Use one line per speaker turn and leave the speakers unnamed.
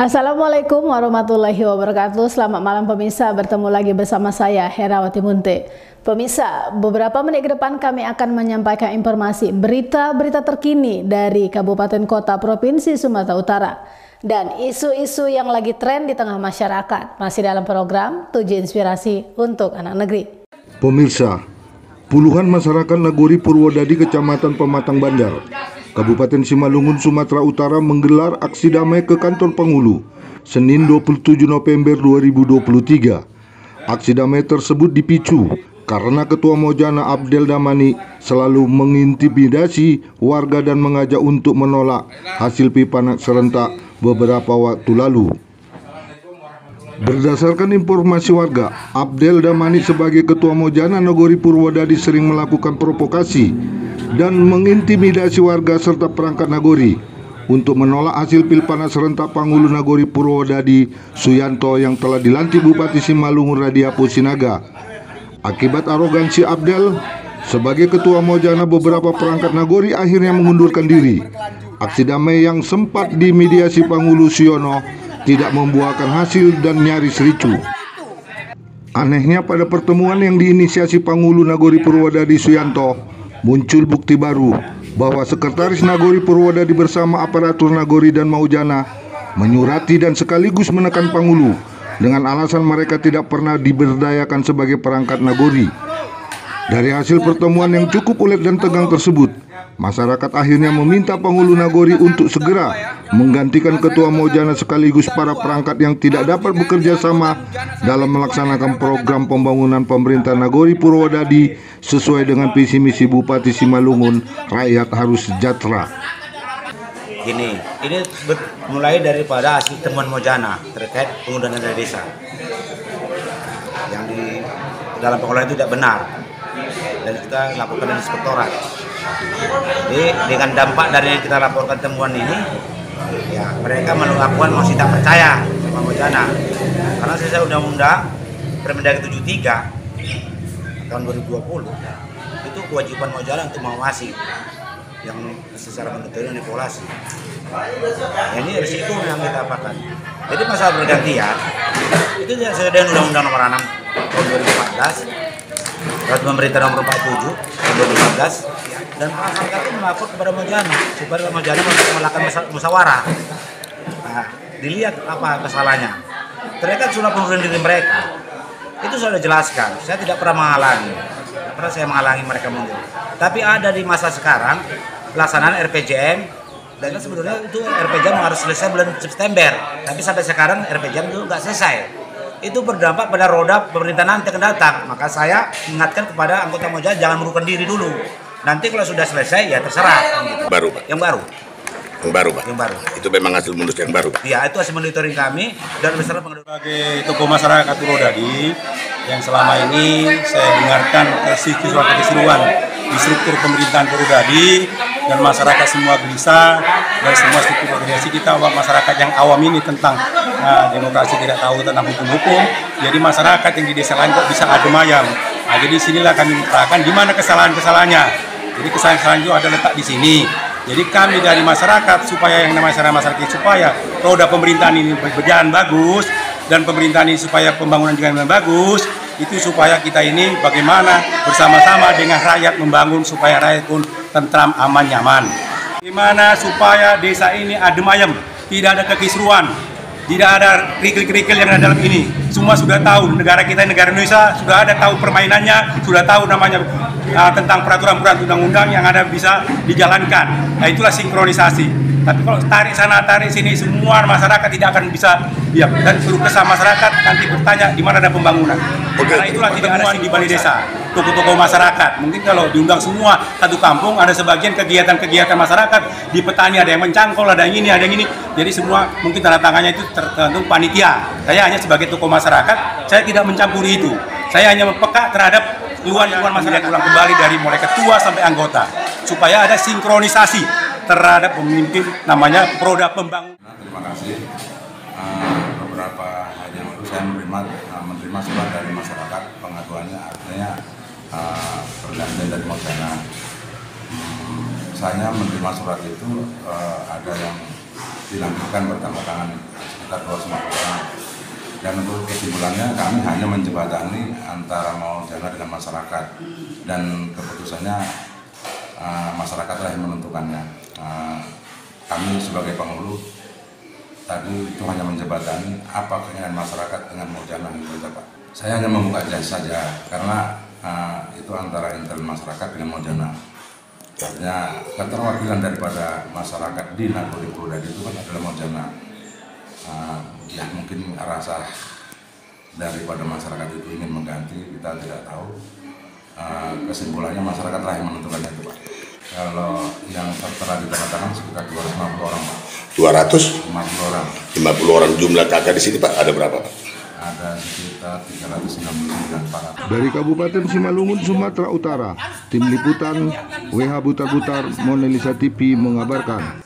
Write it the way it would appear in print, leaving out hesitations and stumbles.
Assalamualaikum warahmatullahi wabarakatuh. Selamat malam pemirsa, bertemu lagi bersama saya Herawati Munte. Pemirsa, beberapa menit ke depan kami akan menyampaikan informasi berita-berita terkini dari Kabupaten Kota Provinsi Sumatera Utara dan isu-isu yang lagi tren di tengah masyarakat. Masih dalam program 7 Inspirasi untuk Anak Negeri.
Pemirsa, puluhan masyarakat Nagori Purwodadi, Kecamatan Pematang Bandar, Kabupaten Simalungun, Sumatera Utara menggelar aksi damai ke kantor Panghulu Senin 27 November 2023. Aksi damai tersebut dipicu karena Ketua Mojana Abdel Damani selalu mengintimidasi warga dan mengajak untuk menolak hasil pipanak serentak beberapa waktu lalu. Berdasarkan informasi warga, Abdel Damani sebagai Ketua Mojana Nagori Purwodadi sering melakukan provokasi dan mengintimidasi warga serta perangkat Nagori untuk menolak hasil pilpanas serentak Panghulu Nagori Purwodadi Suyanto yang telah dilantik Bupati Simalungun Radiapo Sinaga. Akibat arogansi Abdel sebagai Ketua Mojana, beberapa perangkat Nagori akhirnya mengundurkan diri. Aksi damai yang sempat dimediasi Panghulu Siono tidak membuahkan hasil dan nyaris ricuh. Anehnya, pada pertemuan yang diinisiasi Panghulu Nagori Purwodadi Suyanto, muncul bukti baru bahwa Sekretaris Nagori Purwodadi bersama aparatur Nagori dan Maujana menyurati dan sekaligus menekan Panghulu dengan alasan mereka tidak pernah diberdayakan sebagai perangkat Nagori. Dari hasil pertemuan yang cukup ulet dan tegang tersebut, masyarakat akhirnya meminta Panghulu Nagori untuk segera menggantikan Ketua Mojana sekaligus para perangkat yang tidak dapat bekerja sama dalam melaksanakan program pembangunan pemerintah Nagori Purwodadi sesuai dengan visi misi Bupati Simalungun, rakyat harus sejahtera.
Ini mulai daripada hasil temuan Mojana terkait penggunaan dana desa yang di dalam pengelolaan itu tidak benar, dan kita lakukan dari inspektorat. Jadi dengan dampak dari kita laporkan temuan ini, ya mereka melakukan masih tak percaya sama Mojana, karena sesuai undang-undang Permendagri 73 tahun 2020 itu kewajiban Mojana untuk mengawasi yang secara monitor dan evaluasi. Ya, ini risiko yang kita apakan. Jadi masalah bergantian itu sesuai dengan Undang-Undang Nomor 6 tahun 2014, Peraturan Pemerintah Nomor 47 tahun 2014, dan masyarakat itu melapor kepada Mojana supaya Mojana melakukan musyawarah. Nah, dilihat apa kesalahannya. Ternyata sudah pengunduran diri mereka. Itu sudah dijelaskan. Saya tidak pernah menghalangi. Tidak pernah saya menghalangi mereka mundur. Tapi ada di masa sekarang pelaksanaan RPJM, dan sebenarnya itu RPJM harus selesai bulan September. Tapi sampai sekarang RPJM itu nggak selesai. Itu berdampak pada roda pemerintahan nanti akan datang. Maka saya ingatkan kepada anggota Mojana jangan mengurungkan diri dulu. Nanti kalau sudah selesai ya terserah. Gitu.
Baru, Pak?
Yang baru.
Yang baru, Pak?
Yang baru.
Itu memang hasil mundur yang baru, Pak?
Ya, itu hasil monitoring kami dan beserta
sebagai tokoh masyarakat Purwodadi yang selama ini saya dengarkan keseruan di struktur pemerintahan Purwodadi, dan masyarakat semua gelisah, dan semua struktur organisasi kita, masyarakat yang awam ini tentang demokrasi, tidak tahu tentang hukum-hukum. Jadi masyarakat yang di desa lain kok bisa adem ayam. Nah, jadi sinilah kami mengatakan di mana kesalahan-kesalahannya. Jadi kesalahan-kesalahan itu ada letak di sini. Jadi kami dari masyarakat supaya yang namanya masyarakat supaya roda pemerintahan ini berjalan bagus, dan pemerintahan ini supaya pembangunan juga bagus, itu supaya kita ini bagaimana bersama-sama dengan rakyat membangun supaya rakyat pun tentram, aman, nyaman. Gimana supaya desa ini adem ayem, tidak ada kekisruan, tidak ada kerikil-kerikil yang ada dalam ini. Semua sudah tahu, negara kita, negara Indonesia, sudah ada tahu permainannya, sudah tahu namanya tentang peraturan-peraturan undang-undang yang ada bisa dijalankan. Nah, itulah sinkronisasi. Tapi kalau tarik sana tarik sini, semua masyarakat tidak akan bisa, ya, dan seluruh kesah masyarakat nanti bertanya di mana ada pembangunan. Karena itulah tidak ada di balai desa, tokoh-tokoh masyarakat. Mungkin kalau diundang semua satu kampung, ada sebagian kegiatan-kegiatan masyarakat di petani, ada yang mencangkol, ada yang ini, ada yang ini. Jadi semua mungkin tanda tangannya itu tergantung panitia. Saya hanya sebagai tokoh masyarakat, saya tidak mencampuri itu. Saya hanya mempeka terhadap keluhan-keluhan masyarakat, ulang kembali dari mulai ketua sampai anggota, supaya ada sinkronisasi terhadap pemimpin namanya roda pembangunan.
Terima kasih. Beberapa hari yang lalu saya menerima surat dari masyarakat, pengaduannya artinya pergantian dari Mojana. Saya menerima surat itu, ada yang dilanjutkan bertanda tangan sekitar 250 orang. Dan untuk kesimpulannya kami hanya menjembatani antara Maujana dengan masyarakat, dan keputusannya masyarakatlah yang menentukannya. Kami sebagai penghulu tadi itu hanya menjembatani apa keinginan masyarakat dengan Maujana itu saja, Pak. Saya hanya membuka jasa saja karena itu antara internal masyarakat dengan Maujana. Artinya keterwakilan daripada masyarakat di Nagori Purwodadi itu kan adalah Maujana. Ya mungkin rasa daripada masyarakat itu ingin mengganti, kita tidak tahu. Kesimpulannya masyarakatlah yang menentukannya itu, Pak. Kalau yang tertera di tanda tangan sekitar 250 orang, Pak.
250
orang.
50 orang jumlah kakak di sini, Pak. Ada berapa, Pak?
Ada sekitar 399 Pak.
Dari Kabupaten Simalungun, Sumatera Utara, Tim Liputan WH Butar-Butar Monelisa TV mengabarkan.